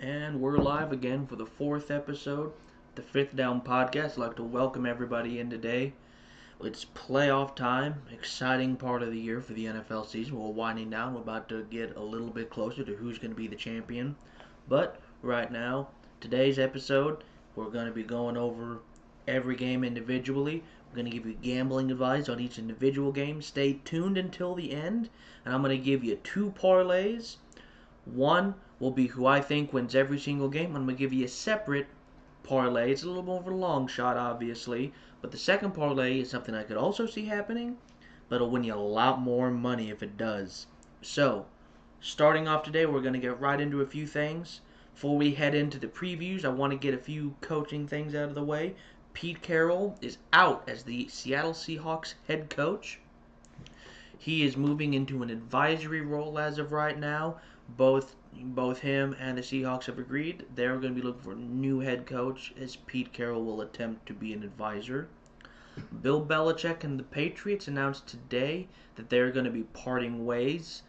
And we're live again for the fourth episode, the Fifth Down Podcast. I'd like to welcome everybody in today. It's playoff time, exciting part of the year for the NFL season. We're winding down. We're about to get a little bit closer to who's going to be the champion. But right now, today's episode, we're going to be going over every game individually. We're going to give you gambling advice on each individual game. Stay tuned until the end, and I'm going to give you two parlays. One will be who I think wins every single game. I'm going to give you a separate parlay. It's a little more of a long shot, obviously. But the second parlay is something I could also see happening, but it'll win you a lot more money if it does. So, starting off today, we're going to get right into a few things. Before we head into the previews, I want to get a few coaching things out of the way. Pete Carroll is out as the Seattle Seahawks head coach. He is moving into an advisory role as of right now. Both him and the Seahawks have agreed they're going to be looking for a new head coach as Pete Carroll will attempt to be an advisor. Bill Belichick and the Patriots announced today that they're going to be parting ways,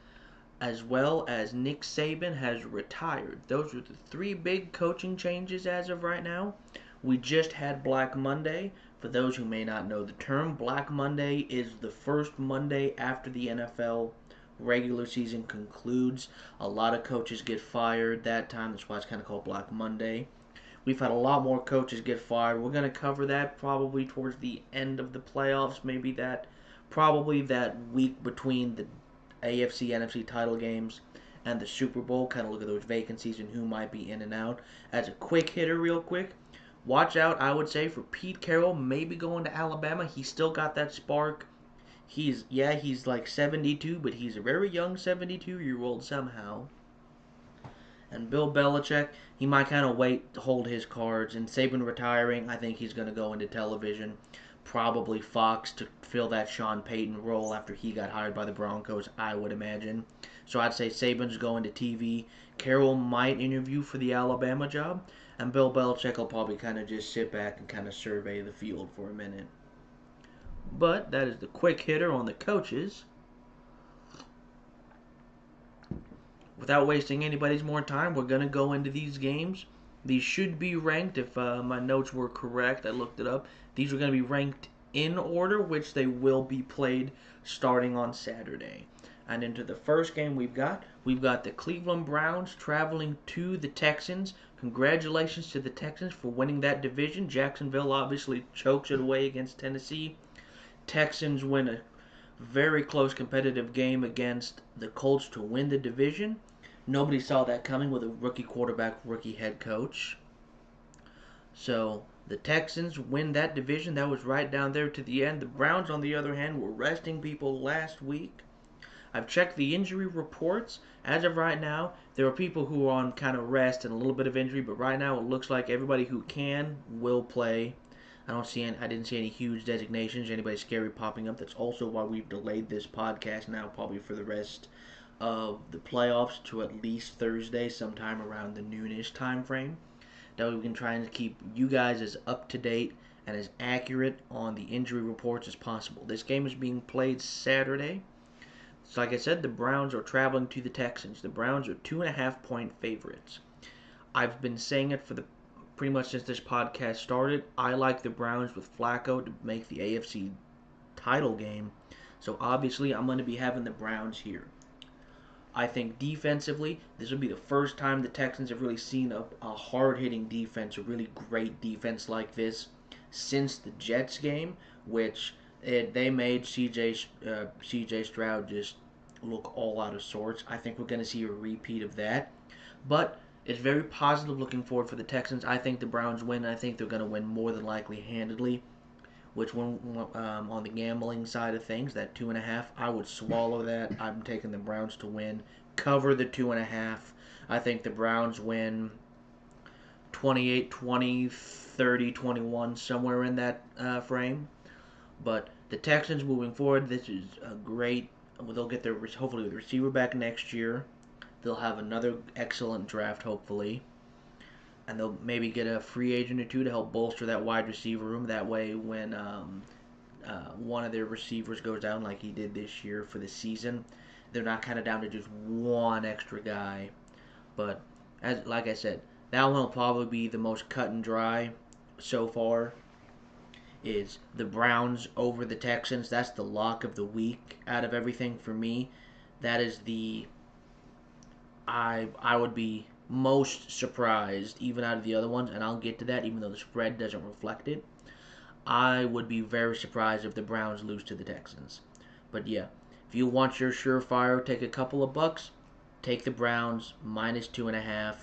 as well as Nick Saban has retired. Those are the three big coaching changes as of right now. We just had Black Monday. For those who may not know the term, Black Monday is the first Monday after the NFL regular season concludes. A lot of coaches get fired that time. That's why it's kind of called Black Monday. We've had a lot more coaches get fired. We're going to cover that probably towards the end of the playoffs. Probably that week between the AFC, NFC title games and the Super Bowl. Kind of look at those vacancies and who might be in and out. As a quick hitter, real quick, watch out, I would say, for Pete Carroll maybe going to Alabama. He's still got that spark. He's like 72, but he's a very young 72-year-old somehow. And Bill Belichick, he might kind of wait to hold his cards. And Saban retiring, I think he's going to go into television. Probably Fox to fill that Sean Payton role after he got hired by the Broncos, I would imagine. So I'd say Saban's going to TV. Carroll might interview for the Alabama job. And Bill Belichick will probably kind of just sit back and kind of survey the field for a minute. But that is the quick hitter on the coaches. Without wasting anybody's more time, we're going to go into these games. These should be ranked, if my notes were correct. I looked it up. These are going to be ranked in order, which they will be played starting on Saturday. And into the first game we've got the Cleveland Browns traveling to the Texans. Congratulations to the Texans for winning that division. Jacksonville obviously chokes it away against Tennessee. Texans win a very close competitive game against the Colts to win the division. Nobody saw that coming with a rookie quarterback, rookie head coach. So the Texans win that division. That was right down there to the end. The Browns, on the other hand, were resting people last week. I've checked the injury reports. As of right now, there are people who are on kind of rest and a little bit of injury, but right now it looks like everybody who can will play. I didn't see any huge designations, anybody scary popping up. That's also why we've delayed this podcast now, probably for the rest of the playoffs to at least Thursday, sometime around the noonish time frame. That way we can try and keep you guys as up to date and as accurate on the injury reports as possible. This game is being played Saturday. So like I said, the Browns are traveling to the Texans. The Browns are 2.5-point favorites. I've been saying it for the pretty much since this podcast started. I like the Browns with Flacco to make the AFC title game. So obviously I'm going to be having the Browns here. I think defensively, this will be the first time the Texans have really seen a hard-hitting defense, a really great defense like this since the Jets game, which they made CJ Stroud just look all out of sorts. I think we're going to see a repeat of that. But it's very positive looking forward for the Texans. I think the Browns win. I think they're going to win more than likely handedly. Which one on the gambling side of things, that 2.5, I would swallow that. I'm taking the Browns to win. Cover the 2.5. I think the Browns win 28-20, 30-21, somewhere in that frame. But the Texans moving forward, this is a great. They'll get their hopefully the receiver back next year. They'll have another excellent draft, hopefully. And they'll maybe get a free agent or two to help bolster that wide receiver room. That way, when one of their receivers goes down like he did this year for the season, they're not kind of down to just one extra guy. But as like I said, that one will probably be the most cut and dry so far. Is the Browns over the Texans? That's the lock of the week out of everything for me. That is the I would be most surprised even out of the other ones, and I'll get to that even though the spread doesn't reflect it. I would be very surprised if the Browns lose to the Texans. But yeah, if you want your surefire, take a couple of bucks, take the Browns minus 2.5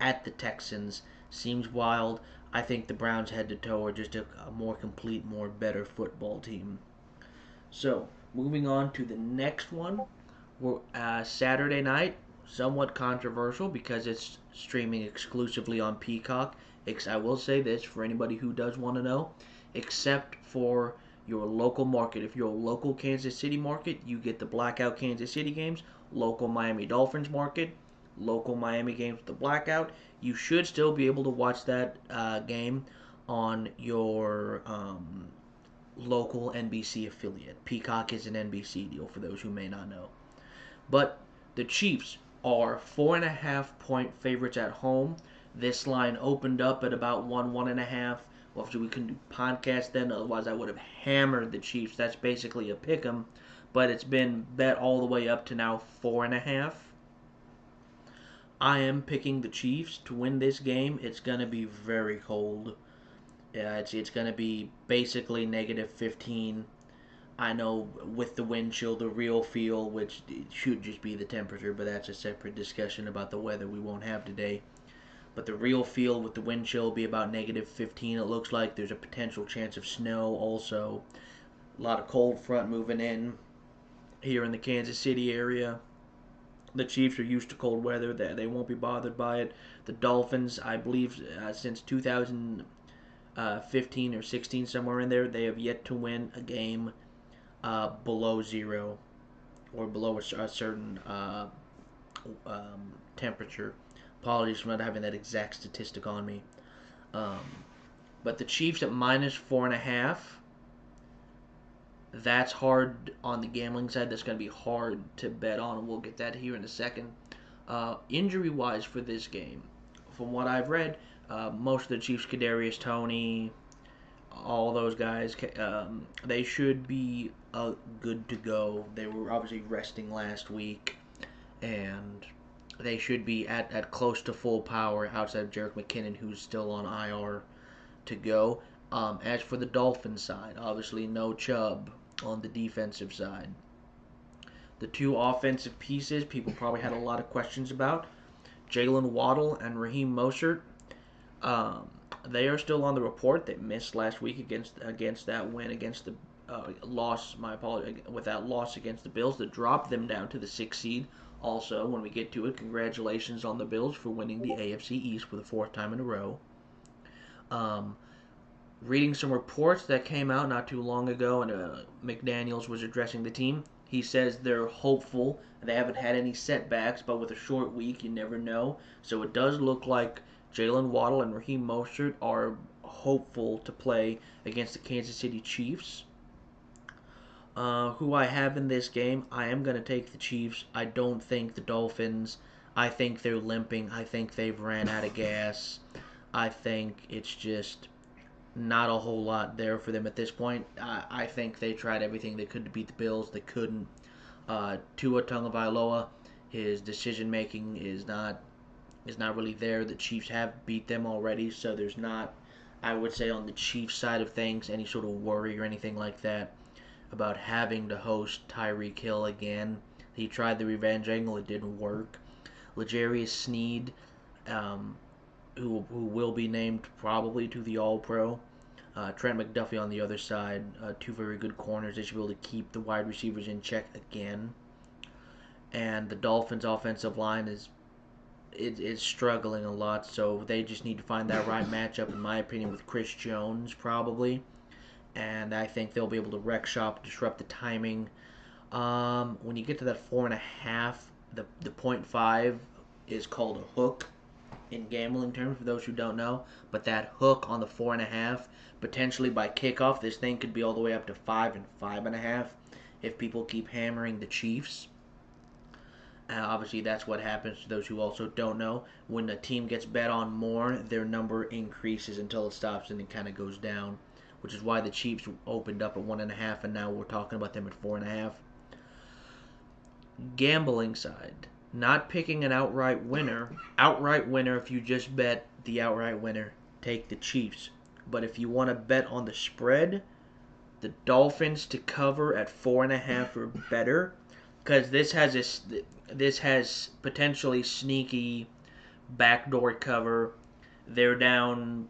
at the Texans. Seems wild. I think the Browns head to toe are just a more complete, more better football team. So, moving on to the next one. We're Saturday night, somewhat controversial because it's streaming exclusively on Peacock. I will say this for anybody who does want to know, except for your local market. If you're a local Kansas City market, you get the blackout Kansas City games. Local Miami Dolphins market, local Miami games with the blackout. You should still be able to watch that game on your local NBC affiliate. Peacock is an NBC deal for those who may not know. But the Chiefs are 4.5 point favorites at home. This line opened up at about 1.5. Well, we couldn't do podcast then, otherwise I would have hammered the Chiefs. That's basically a pick 'em, but it's been bet all the way up to now 4.5. I am picking the Chiefs to win this game. It's gonna be very cold. Yeah, it's gonna be basically negative 15. I know with the wind chill, the real feel, which should just be the temperature, but that's a separate discussion about the weather we won't have today. But the real feel with the wind chill will be about negative 15. It looks like there's a potential chance of snow also. A lot of cold front moving in here in the Kansas City area. The Chiefs are used to cold weather. They won't be bothered by it. The Dolphins, I believe, since 2015 or 16, somewhere in there, they have yet to win a game below zero or below a certain temperature. Apologies for not having that exact statistic on me. Um, but the Chiefs at minus 4.5. That's hard on the gambling side. That's going to be hard to bet on, and we'll get that here in a second. Injury wise for this game, from what I've read, most of the Chiefs, Kadarius Toney, all those guys, they should be good to go. They were obviously resting last week, and they should be at close to full power outside of Jerick McKinnon, who's still on IR, to go. As for the Dolphins side, obviously no Chubb on the defensive side. The two offensive pieces people probably had a lot of questions about, Jalen Waddle and Raheem Mostert. Um, they are still on the report. They missed last week against that win against the loss. My apologies, with that loss against the Bills that dropped them down to the 6th seed. Also, when we get to it, congratulations on the Bills for winning the AFC East for the 4th time in a row. Um, Reading some reports that came out not too long ago, and McDaniels was addressing the team. He says they're hopeful. They haven't had any setbacks, but with a short week, you never know. So it does look like Jalen Waddle and Raheem Mostert are hopeful to play against the Kansas City Chiefs. Who I have in this game, I am going to take the Chiefs. I don't think the Dolphins. I think they're limping. I think they've ran out of gas. I think it's just not a whole lot there for them at this point. I think they tried everything they could to beat the Bills. They couldn't. Tua Tagovailoa, his decision making is not really there. The Chiefs have beat them already, so there's not, I would say, on the Chiefs side of things, any sort of worry or anything like that about having to host Tyreek Hill again. He tried the revenge angle, it didn't work. L'Jarius Sneed, who will be named probably to the All-Pro. Trent McDuffie on the other side, two very good corners. They should be able to keep the wide receivers in check again. And the Dolphins' offensive line is struggling a lot, so they just need to find that right matchup, in my opinion, with Chris Jones probably. And I think they'll be able to wreck shop, disrupt the timing. When you get to that 4.5, the 0.5 is called a hook in gambling terms, for those who don't know. But that hook on the 4.5, potentially by kickoff, this thing could be all the way up to 5 and 5.5 if people keep hammering the Chiefs. Obviously, that's what happens to those who also don't know. When a team gets bet on more, their number increases until it stops and it kind of goes down, which is why the Chiefs opened up at 1.5, and now we're talking about them at 4.5. Gambling side, not picking an outright winner. Outright winner, if you just bet the outright winner, take the Chiefs. But if you want to bet on the spread, the Dolphins to cover at 4.5 or better, because this has potentially sneaky backdoor cover. They're down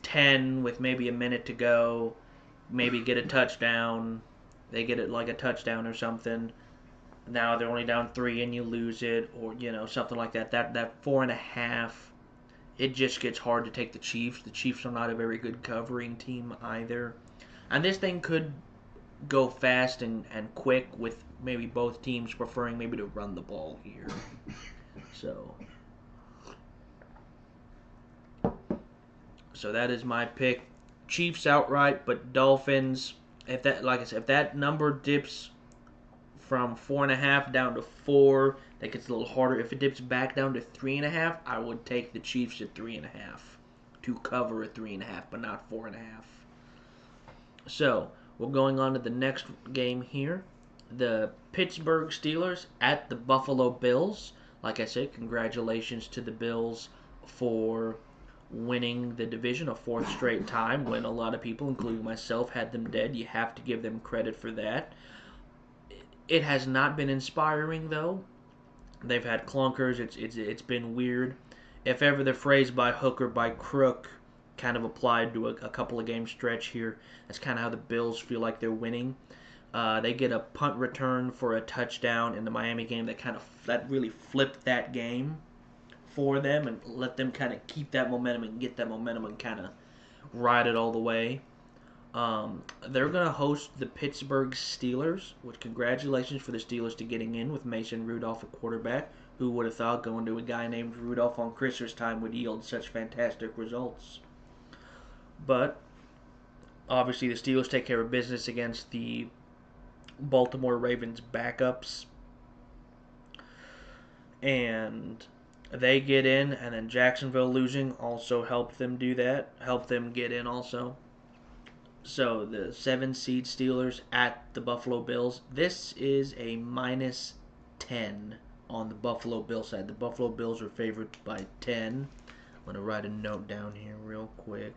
10 with maybe a minute to go, maybe get a touchdown. They get it like a touchdown or something. Now they're only down 3 and you lose it, or something like that. That 4.5, it just gets hard to take the Chiefs. The Chiefs are not a very good covering team either. And this thing could go fast and quick with maybe both teams preferring maybe to run the ball here. So that is my pick. Chiefs outright, but Dolphins. If that, like I said, if that number dips from 4.5 down to 4, that gets a little harder. If it dips back down to 3.5, I would take the Chiefs at 3.5 to cover a 3.5, but not 4.5. So we're going on to the next game here. The Pittsburgh Steelers at the Buffalo Bills. Like I said, congratulations to the Bills for winning the division a fourth straight time, when a lot of people, including myself, had them dead. You have to give them credit for that. It has not been inspiring, though. They've had clunkers. It's been weird. If ever the phrase by hook or by crook kind of applied to a couple of game stretch here, that's kind of how the Bills feel like they're winning. They get a punt return for a touchdown in the Miami game that really flipped that game for them and let them kind of keep that momentum and get that momentum and kind of ride it all the way. They're going to host the Pittsburgh Steelers, which congratulations for the Steelers to getting in with Mason Rudolph at quarterback. Who would have thought going to a guy named Rudolph on Christmas time would yield such fantastic results? But obviously the Steelers take care of business against the Baltimore Ravens backups. And they get in, and then Jacksonville losing also helped them do that, helped them get in also. So the 7-seed Steelers at the Buffalo Bills. This is a -10 on the Buffalo Bills side. The Buffalo Bills are favored by 10. I'm going to write a note down here real quick.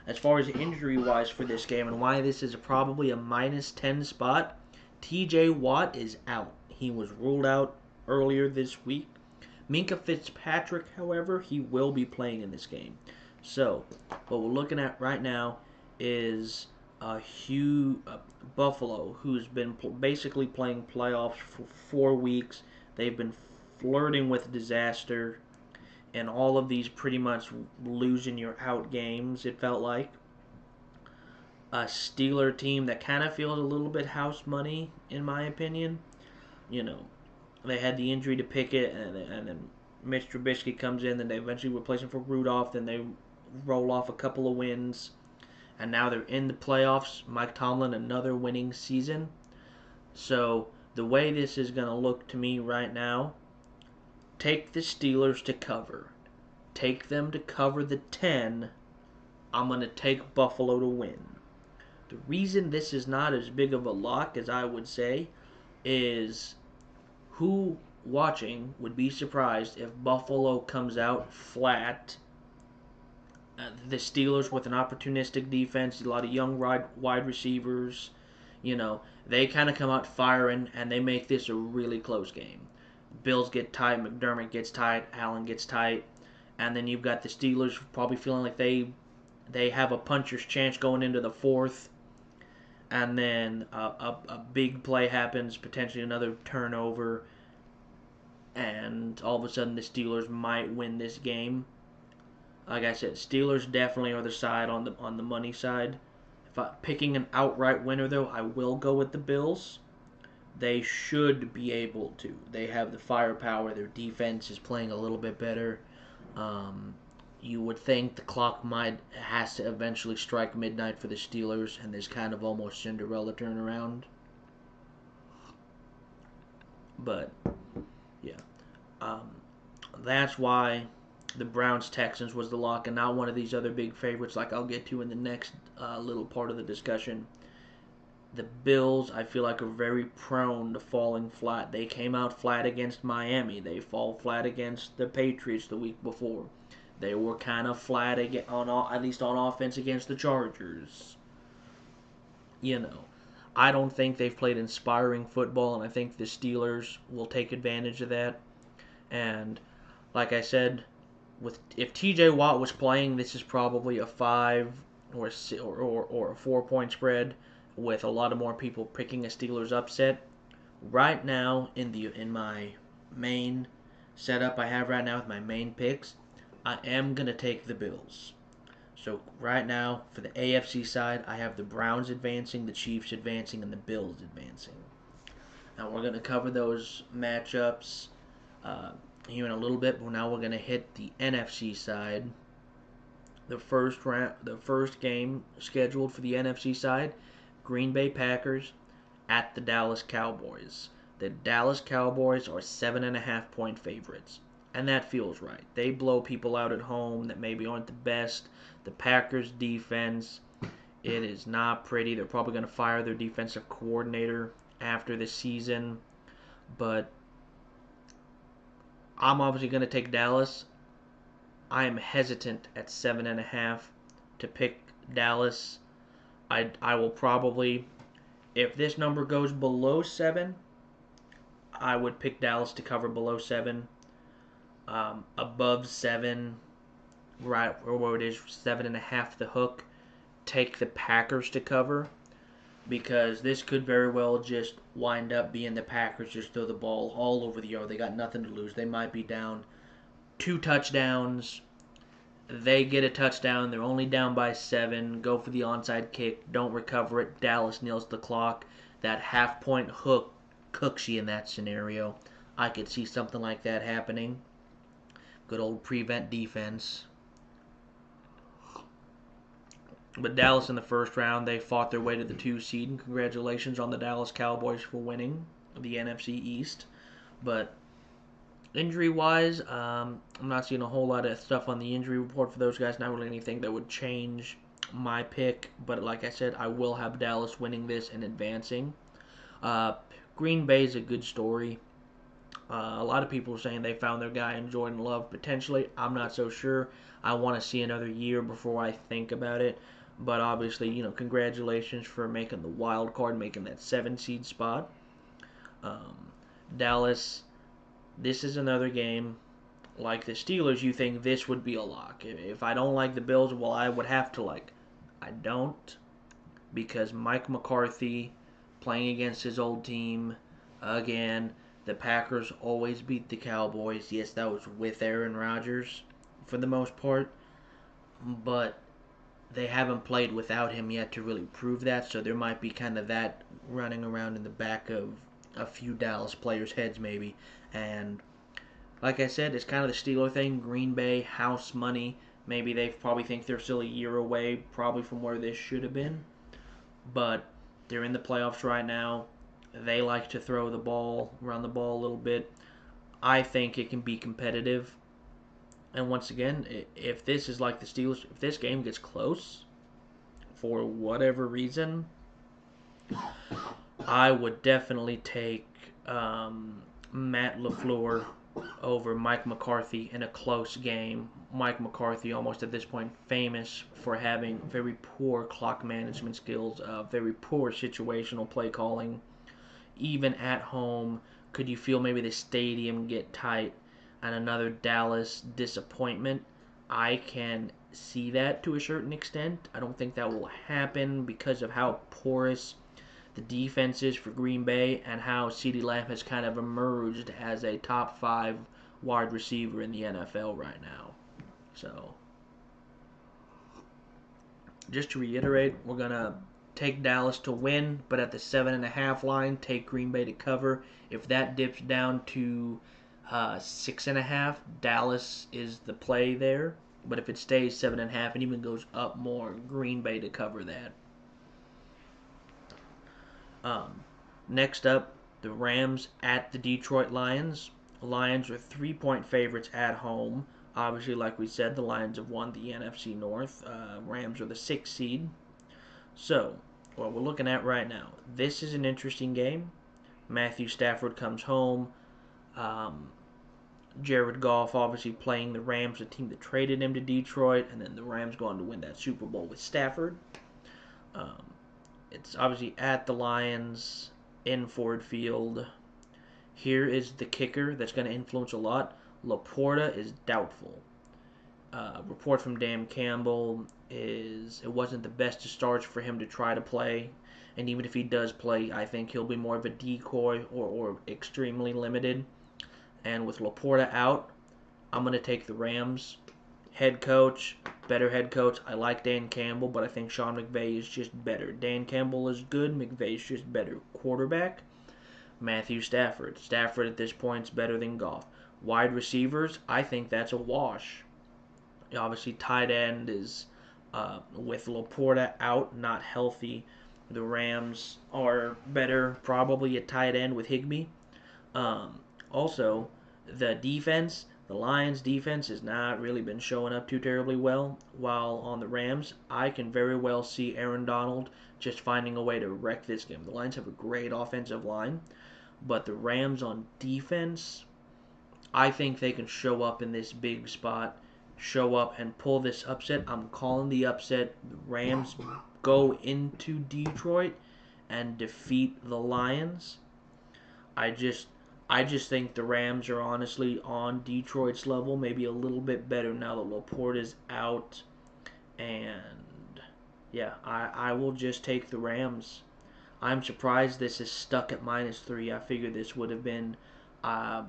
As far as injury-wise for this game and why this is probably a -10 spot, TJ Watt is out. He was ruled out earlier this week. Minkah Fitzpatrick, however, he will be playing in this game. So, what we're looking at right now is Buffalo, who's been basically playing playoffs for 4 weeks. They've been flirting with disaster, and all of these pretty much losing your out games, it felt like. A Steeler team that kind of feels a little bit house money, in my opinion. They had the injury to Pickett, and then Mitch Trubisky comes in, and they eventually replace him for Rudolph. Then they roll off a couple of wins, and now they're in the playoffs. Mike Tomlin, another winning season. So the way this is going to look to me right now, take the Steelers to cover. Take them to cover the 10. I'm going to take Buffalo to win. The reason this is not as big of a lock as I would say is who watching would be surprised if Buffalo comes out flat. The Steelers with an opportunistic defense, a lot of young wide receivers, they kind of come out firing and they make this a really close game. Bills get tight, McDermott gets tight, Allen gets tight, and then you've got the Steelers probably feeling like they have a puncher's chance going into the fourth, and then a big play happens, potentially another turnover, and all of a sudden the Steelers might win this game. Like I said, Steelers definitely are the side on the money side. If I'm picking an outright winner, though, I will go with the Bills. They should be able to. They have the firepower. Their defense is playing a little bit better. You would think the clock has to eventually strike midnight for the Steelers, and there's kind of almost Cinderella turnaround. But yeah, um, that's why the Browns Texans was the lock, and not one of these other big favorites like I'll get to in the next little part of the discussion. The Bills, I feel like, are very prone to falling flat. They came out flat against Miami. They fall flat against the Patriots the week before. They were kind of flat at least on offense against the Chargers. You know, I don't think they've played inspiring football, and I think the Steelers will take advantage of that. And like I said, if T.J. Watt was playing, this is probably a 5 or a 4 point spread with a lot of more people picking a Steelers upset. Right now, in my main setup I have right now with my main picks, I am gonna take the Bills. So right now, for the AFC side, I have the Browns advancing, the Chiefs advancing, and the Bills advancing. Now we're gonna cover those matchups here in a little bit, but now we're gonna hit the NFC side. The first game scheduled for the NFC side, Green Bay Packers at the Dallas Cowboys. The Dallas Cowboys are 7.5 point favorites, and that feels right. They blow people out at home that maybe aren't the best. The Packers defense, it is not pretty. They're probably going to fire their defensive coordinator after the season, but I'm obviously going to take Dallas. I am hesitant at 7.5 to pick Dallas. I will probably, if this number goes below 7, I would pick Dallas to cover below 7. Above 7, right where it is, 7.5 the hook, take the Packers to cover, because this could very well just wind up being the Packers just throw the ball all over the yard. They got nothing to lose. They might be down 2 touchdowns. They get a touchdown. They're only down by 7. Go for the onside kick. Don't recover it. Dallas nails the clock. That half-point hook cooks you in that scenario. I could see something like that happening. Good old prevent defense. But Dallas in the first round, they fought their way to the 2 seed, and congratulations on the Dallas Cowboys for winning the NFC East. But injury-wise, I'm not seeing a whole lot of stuff on the injury report for those guys. Not really anything that would change my pick. But like I said, I will have Dallas winning this and advancing. Green Bay is a good story. A lot of people are saying they found their guy in Jordan Love potentially. I'm not so sure. I want to see another year before I think about it. But obviously, congratulations for making the wild card, making that 7 seed spot. Dallas, this is another game like the Steelers. You think this would be a lock? If I don't like the Bills, well, I would have to like. I don't, because Mike McCarthy playing against his old team again. The Packers always beat the Cowboys. Yes, that was with Aaron Rodgers for the most part, but they haven't played without him yet to really prove that, so there might be kind of that running around in the back of a few Dallas players' heads maybe. And like I said, it's kind of the Steeler thing. Green Bay, house money. Maybe they probably think they're still a year away probably from where this should have been. But they're in the playoffs right now. They like to throw the ball, run the ball a little bit. I think it can be competitive. And once again, if this is like the Steelers, if this game gets close, for whatever reason, I would definitely take Matt LaFleur over Mike McCarthy in a close game. Mike McCarthy, almost at this point, famous for having very poor clock management skills, very poor situational play calling. Even at home, could you feel maybe the stadium get tight? And another Dallas disappointment. I can see that to a certain extent. I don't think that will happen because of how porous the defense is for Green Bay and how CeeDee Lamb has kind of emerged as a top 5 wide receiver in the NFL right now. So, just to reiterate, we're going to take Dallas to win, but at the 7.5 line, take Green Bay to cover. If that dips down to 6.5, Dallas is the play there. But if it stays 7.5 and even goes up more, Green Bay to cover that. Um, Next up, the Rams at the Detroit Lions. The Lions are 3-point favorites at home. Obviously, like we said, the Lions have won the NFC North. Rams are the 6th seed. So, what we're looking at right now, this is an interesting game. Matthew Stafford comes home. Um, Jared Goff obviously playing the Rams, the team that traded him to Detroit, and then the Rams going to win that Super Bowl with Stafford. Um, it's obviously at the Lions in Ford Field. Here is the kicker that's going to influence a lot. Laporta is doubtful. Report from Dan Campbell is it wasn't the best of starts for him to try to play. And even if he does play, I think he'll be more of a decoy or extremely limited. And with Laporta out, I'm going to take the Rams. Head coach, better head coach. I like Dan Campbell, but I think Sean McVay is just better. Dan Campbell is good. McVay's just better. Quarterback, Matthew Stafford. Stafford at this point is better than Goff. Wide receivers, I think that's a wash. Obviously, tight end is with Laporta out, not healthy. The Rams are better, probably at tight end with Higbee. Also, the defense, the Lions' defense has not really been showing up too terribly well. While on the Rams, I can very well see Aaron Donald just finding a way to wreck this game. The Lions have a great offensive line, but the Rams on defense, I think they can show up in this big spot, show up and pull this upset. I'm calling the upset. The Rams go into Detroit and defeat the Lions. I just I just think the Rams are honestly on Detroit's level, maybe a little bit better now that Laporta's out. And yeah, I will just take the Rams. I'm surprised this is stuck at -3. I figured this would have been uh,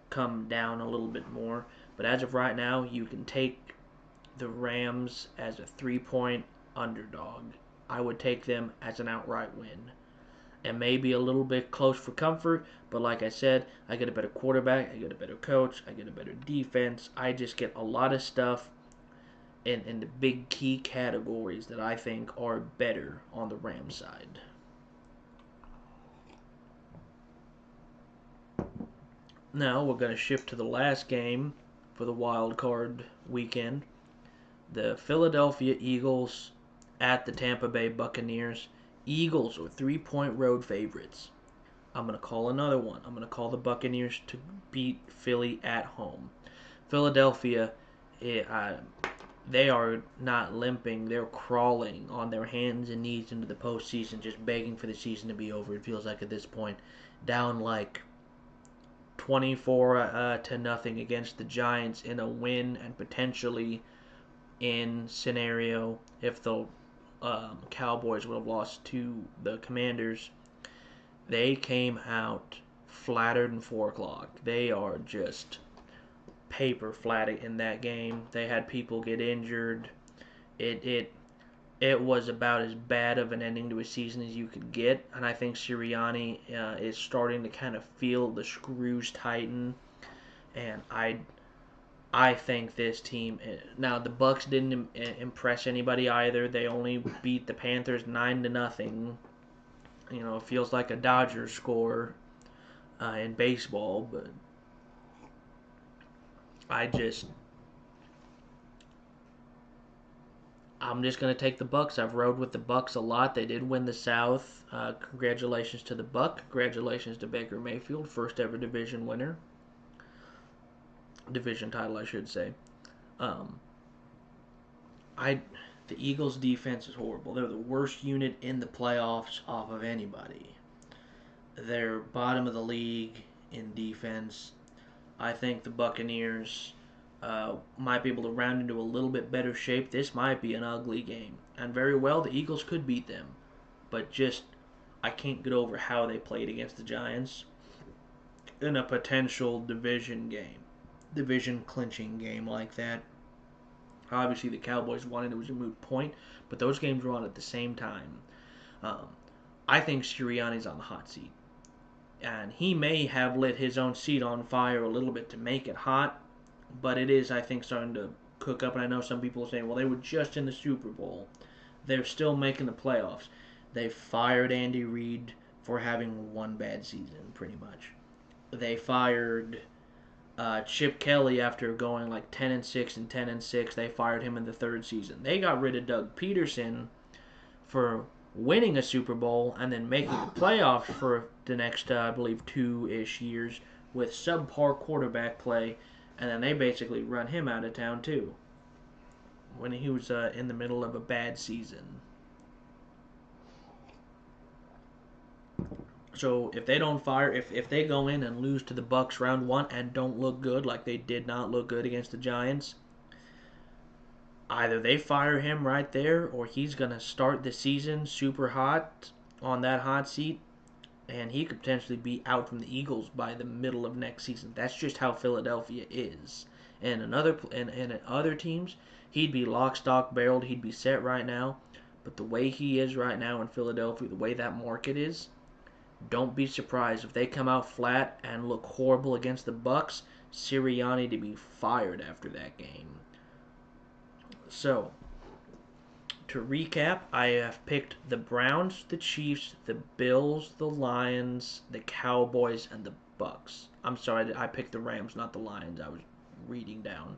come down a little bit more. But as of right now, you can take the Rams as a 3-point underdog. I would take them as an outright win. It may be a little bit close for comfort, but like I said, I get a better quarterback, I get a better coach, I get a better defense. I just get a lot of stuff in the big key categories that I think are better on the Rams side. Now we're going to shift to the last game for the wild card weekend. The Philadelphia Eagles at the Tampa Bay Buccaneers. Eagles are 3-point road favorites. I'm going to call another one. I'm going to call the Buccaneers to beat Philly at home. Philadelphia, they are not limping. They're crawling on their hands and knees into the postseason, just begging for the season to be over. It feels like at this point, down like 24 to nothing against the Giants in a win and potentially in scenario if the Cowboys would have lost to the Commanders. They came out flattered and 4 o'clock. They are just paper flat in that game. They had people get injured. It was about as bad of an ending to a season as you could get, and I think Sirianni is starting to kind of feel the screws tighten. And I think this team. Now the Bucks didn't impress anybody either. They only beat the Panthers 9-0. You know, it feels like a Dodgers score in baseball, but I'm just gonna take the Bucks. I've rode with the Bucks a lot. They did win the South. Congratulations to the Buck. Congratulations to Baker Mayfield, first ever division winner. Division title, I should say. Um, I the Eagles' defense is horrible. They're the worst unit in the playoffs off of anybody. They're bottom of the league in defense. I think the Buccaneers might be able to round into a little bit better shape. This might be an ugly game, and very well the Eagles could beat them, but just I can't get over how they played against the Giants in a potential division clinching game like that. Obviously, the Cowboys won it. It was a moot point, but those games were on at the same time. Um, I think Sirianni's on the hot seat, and he may have lit his own seat on fire a little bit to make it hot, but it is, I think, starting to cook up, and I know some people are saying, well, they were just in the Super Bowl. They're still making the playoffs. They fired Andy Reid for having one bad season, pretty much. They fired Chip Kelly after going like 10-6 and 10-6. They fired him in the third season. They got rid of Doug Peterson for winning a Super Bowl and then making the playoffs for the next, I believe, 2-ish years with subpar quarterback play, and then they basically run him out of town too when he was in the middle of a bad season. So if they don't fire, if they go in and lose to the Bucs round one and don't look good, like they did not look good against the Giants, either they fire him right there, or he's gonna start the season super hot on that hot seat, and he could potentially be out from the Eagles by the middle of next season. That's just how Philadelphia is. And in other teams, he'd be lock, stock, barreled. He'd be set right now. But the way he is right now in Philadelphia, the way that market is, don't be surprised if they come out flat and look horrible against the Bucs. Sirianni to be fired after that game. So, to recap, I have picked the Browns, the Chiefs, the Bills, the Lions, the Cowboys, and the Bucs. I'm sorry, I picked the Rams, not the Lions. I was reading down.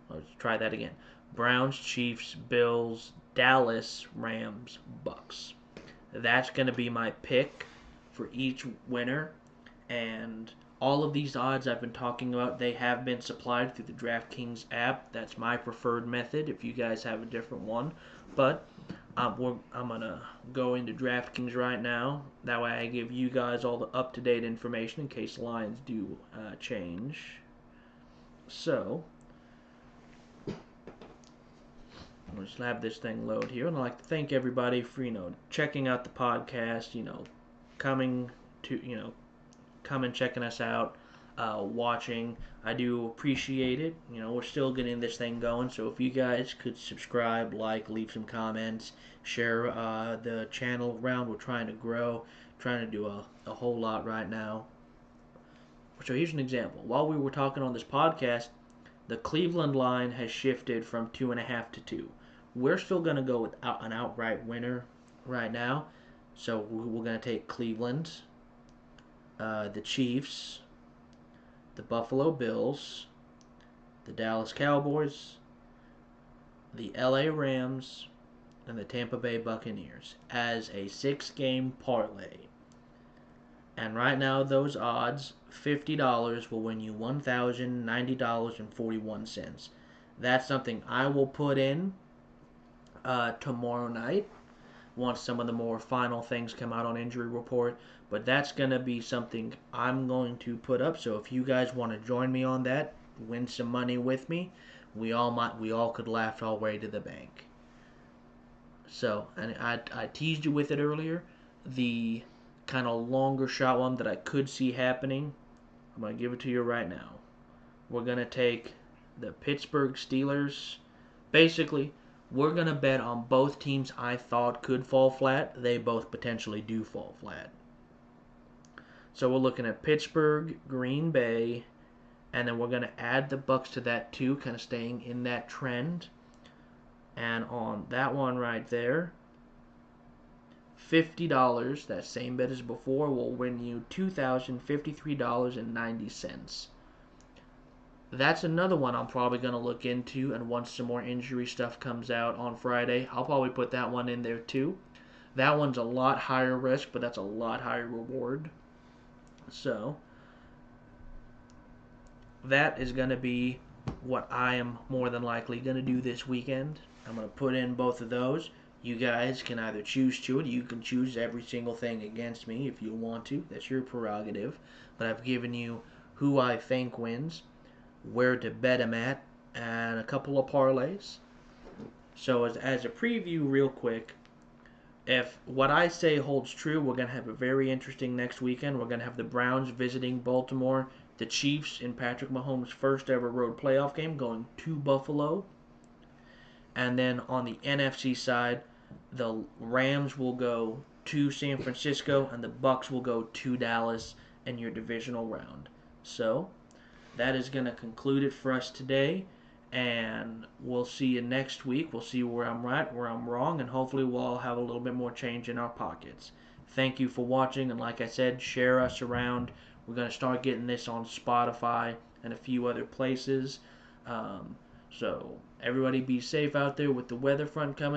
Let's try that again. Browns, Chiefs, Bills, Dallas, Rams, Bucs. That's going to be my pick for each winner, and all of these odds I've been talking about, they have been supplied through the DraftKings app. That's my preferred method if you guys have a different one. But I'm going to go into DraftKings right now. That way I give you guys all the up-to-date information in case lines do change. So, I'll just have this thing load here. And I'd like to thank everybody for, checking out the podcast, coming checking us out, watching. I do appreciate it. We're still getting this thing going, so if you guys could subscribe, leave some comments, share the channel around. We're trying to grow, trying to do a whole lot right now. So here's an example. While we were talking on this podcast, the Cleveland line has shifted from 2.5 to 2. We're still going to go with an outright winner right now, so we're going to take Cleveland, the Chiefs, the Buffalo Bills, the Dallas Cowboys, the LA Rams, and the Tampa Bay Buccaneers as a 6-game parlay. And right now, those odds, $50 will win you $1,090.41. That's something I will put in tomorrow night once some of the more final things come out on injury report. But that's going to be something I'm going to put up. So if you guys want to join me on that, win some money with me, we all could laugh our way to the bank. So, and I teased you with it earlier. The kind of longer shot one that I could see happening, I'm going to give it to you right now. We're going to take the Pittsburgh Steelers. Basically, we're going to bet on both teams I thought could fall flat. They both potentially do fall flat. So we're looking at Pittsburgh, Green Bay, and then we're going to add the Bucs to that too, kind of staying in that trend. And on that one right there, $50, that same bet as before, will win you $2,053.90. That's another one I'm probably going to look into, and once some more injury stuff comes out on Friday, I'll probably put that one in there too. That one's a lot higher risk, but that's a lot higher reward. So, that is going to be what I am more than likely going to do this weekend. I'm going to put in both of those. You guys can either choose to it. You can choose every single thing against me if you want to. That's your prerogative. But I've given you who I think wins, where to bet them at, and a couple of parlays. So as a preview real quick, if what I say holds true, we're going to have a very interesting next weekend. We're going to have the Browns visiting Baltimore, the Chiefs in Patrick Mahomes' first ever road playoff game going to Buffalo. And then on the NFC side, the Rams will go to San Francisco and the Bucs will go to Dallas in your divisional round. So, that is going to conclude it for us today. And we'll see you next week. We'll see where I'm right, where I'm wrong, and hopefully we'll all have a little bit more change in our pockets. Thank you for watching, and like I said, share us around. We're going to start getting this on Spotify and a few other places. So everybody be safe out there with the weather front coming.